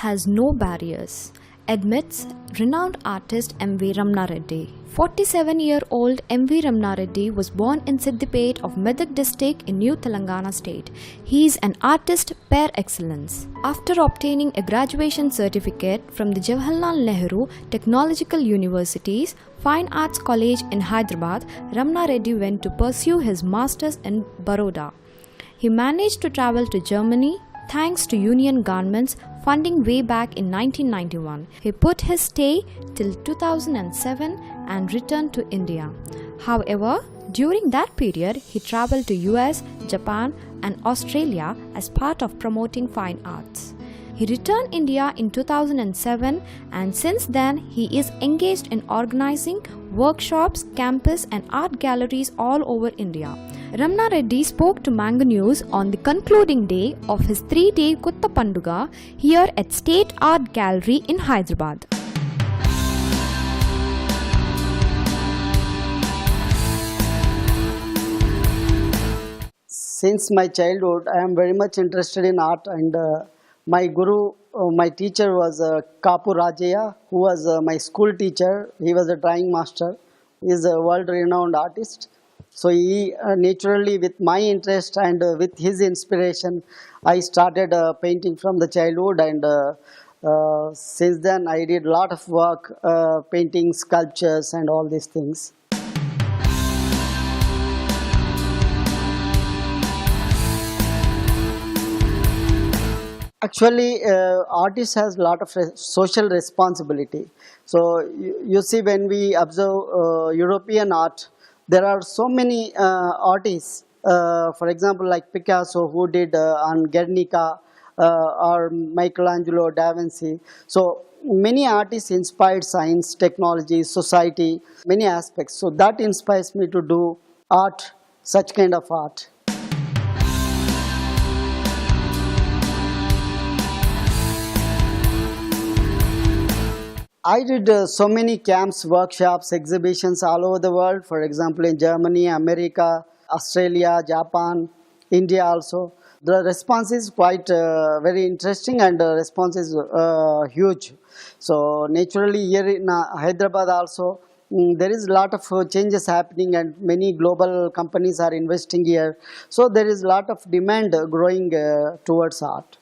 has no barriers, admits renowned artist MV Ramana Reddy. 47-year-old MV Ramana Reddy was born in Siddipet of Medak district in New Telangana state. He is an artist par excellence. After obtaining a graduation certificate from the Jawaharlal Nehru Technological University's Fine Arts College in Hyderabad, Ramana Reddy went to pursue his masters in Baroda. He managed to travel to Germany thanks to Union government's funding way back in 1991. He put his stay till 2007 and returned to India. However, during that period, he traveled to US, Japan and Australia as part of promoting fine arts. He returned India in 2007 and since then he is engaged in organizing workshops, campus and art galleries all over India. Ramana Reddy spoke to Mango News on the concluding day of his 3-day Koththa Panduga here at State Art Gallery in Hyderabad. Since my childhood, I am very much interested in art, and my guru, my teacher was Kapu Rajaya, who was my school teacher. He was a drawing master. He is a world-renowned artist. So he naturally, with my interest and with his inspiration, I started painting from the childhood, and since then I did a lot of work, painting, sculptures and all these things. Actually, artist has a lot of social responsibility. So you see, when we observe European art, there are so many artists, for example, like Picasso, who did on Guernica, or Michelangelo, Da Vinci. So many artists inspired science, technology, society, many aspects. So that inspires me to do art, such kind of art. I did so many camps, workshops, exhibitions all over the world. For example, in Germany, America, Australia, Japan, India also. The response is quite very interesting, and the response is huge. So naturally here in Hyderabad also, there is a lot of changes happening, and many global companies are investing here. So there is a lot of demand growing towards art.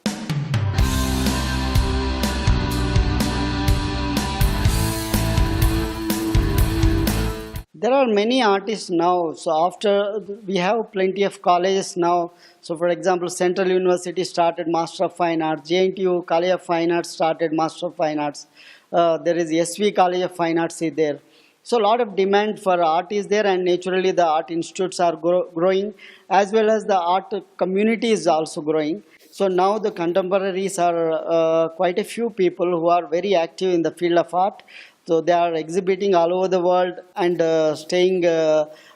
There are many artists now. So after, we have plenty of colleges now. So for example, Central University started Master of Fine Arts. JNTU College of Fine Arts started Master of Fine Arts. There is SV College of Fine Arts is there. So a lot of demand for art is there, and naturally the art institutes are growing, as well as the art community is also growing. So now the contemporaries are quite a few people who are very active in the field of art. So they are exhibiting all over the world, and staying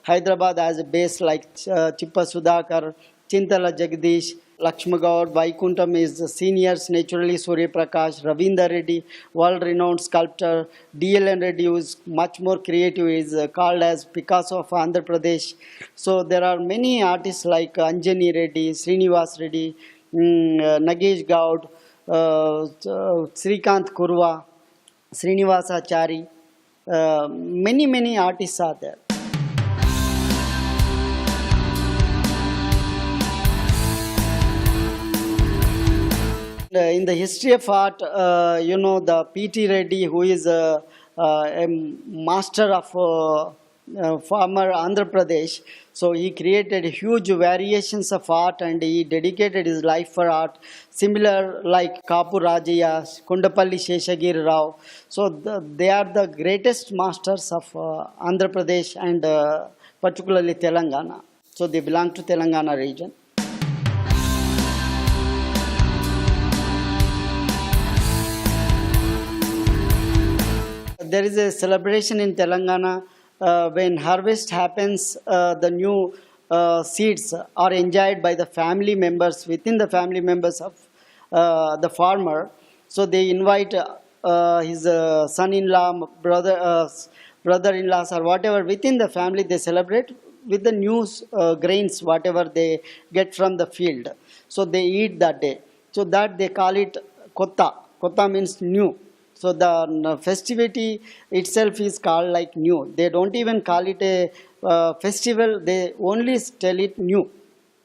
Hyderabad as a base, like Chippa Sudhakar, Chintala Jagdish, Lakshmagaud, Vaikuntham is the seniors, naturally Surya Prakash, Ravindra Reddy, world-renowned sculptor, DLN Reddy, who is much more creative, is called as Picasso of Andhra Pradesh. So there are many artists like Anjani Reddy, Srinivas Reddy, Nagesh Gaud, Srikant Kurwa, Srinivasachari, many artists are there. In the history of art, you know, the P.T. Reddy, who is a master of former Andhra Pradesh. So he created huge variations of art, and he dedicated his life for art. Similar like Kapu Rajaya, Kundapalli Sheshagiri Rao. So they are the greatest masters of Andhra Pradesh, and particularly Telangana. So they belong to Telangana region. There is a celebration in Telangana. When harvest happens, the new seeds are enjoyed by the family members, within the family members of the farmer. So they invite his son-in-law, brother-in-laws, or whatever within the family. They celebrate with the new grains, whatever they get from the field. So they eat that day. So that they call it Koththa. Kotha means new. So the festivity itself is called like new. They don't even call it a festival. They only tell it new.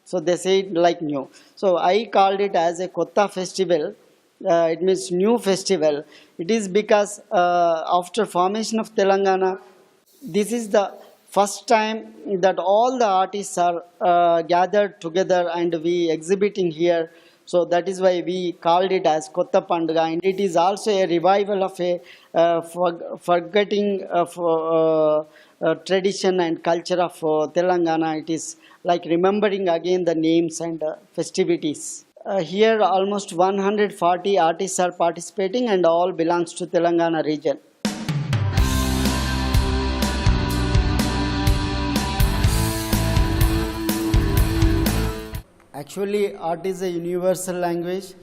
So they say it like new. So I called it as a Kotha festival. It means new festival. It is because after formation of Telangana, this is the first time that all the artists are gathered together and we exhibiting here. So that is why we called it as Koththa Panduga, and it is also a revival of a forgetting of tradition and culture of Telangana. It is like remembering again the names and festivities. Here almost 140 artists are participating and all belongs to Telangana region. Actually, art is a universal language.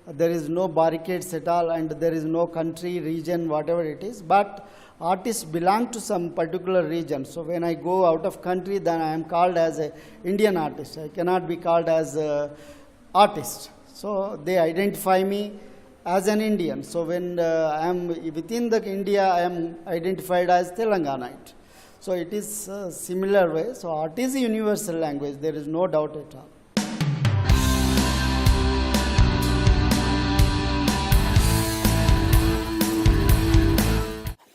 There is no barricades at all, and there is no country, region, whatever it is. But artists belong to some particular region. So when I go out of country, then I am called as an Indian artist. I cannot be called as an artist. So they identify me as an Indian. So when I am within the India, I am identified as Telanganite. So it is a similar way. So art is a universal language. There is no doubt at all.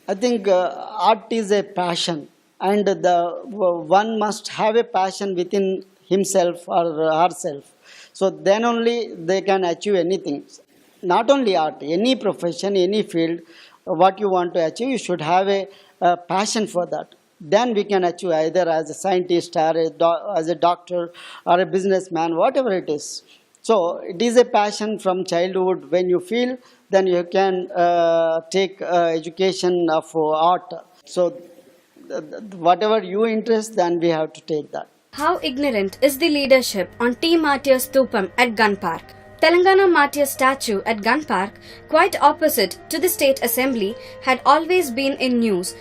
I think art is a passion, and one must have a passion within himself or herself. So then only they can achieve anything. Not only art, any profession, any field, what you want to achieve, you should have a passion for that. Then we can achieve either as a scientist or as a doctor or a businessman, whatever it is. So it is a passion from childhood. When you feel, then you can take education of art. So whatever you interest, then we have to take that. How ignorant is the leadership on T. Martyr Stupam at Gun Park? Telangana Martyr statue at Gun Park, quite opposite to the State Assembly, had always been in news